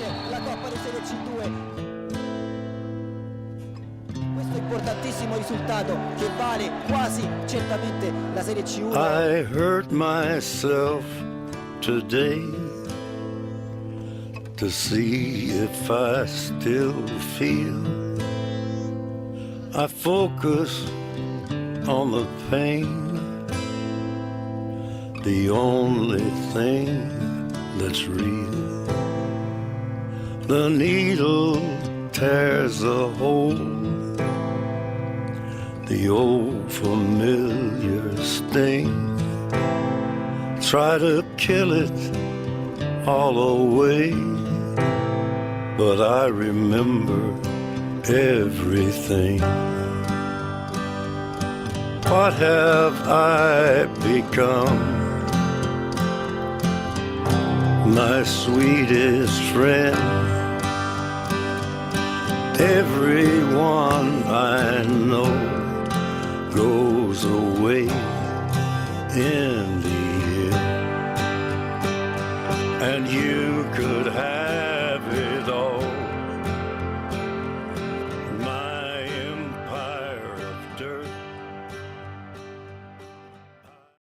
vince la Coppa di Serie C2. Questo importantissimo risultato che vale quasi certamente la Serie C1. I hurt myself today to see if I still feel. I focus on the pain, the only thing that's real. The needle tears a hole, the old familiar sting. Try to kill it all away, but I remember everything. What have I become? My sweetest friend. Everyone I know goes away in the end, and you could have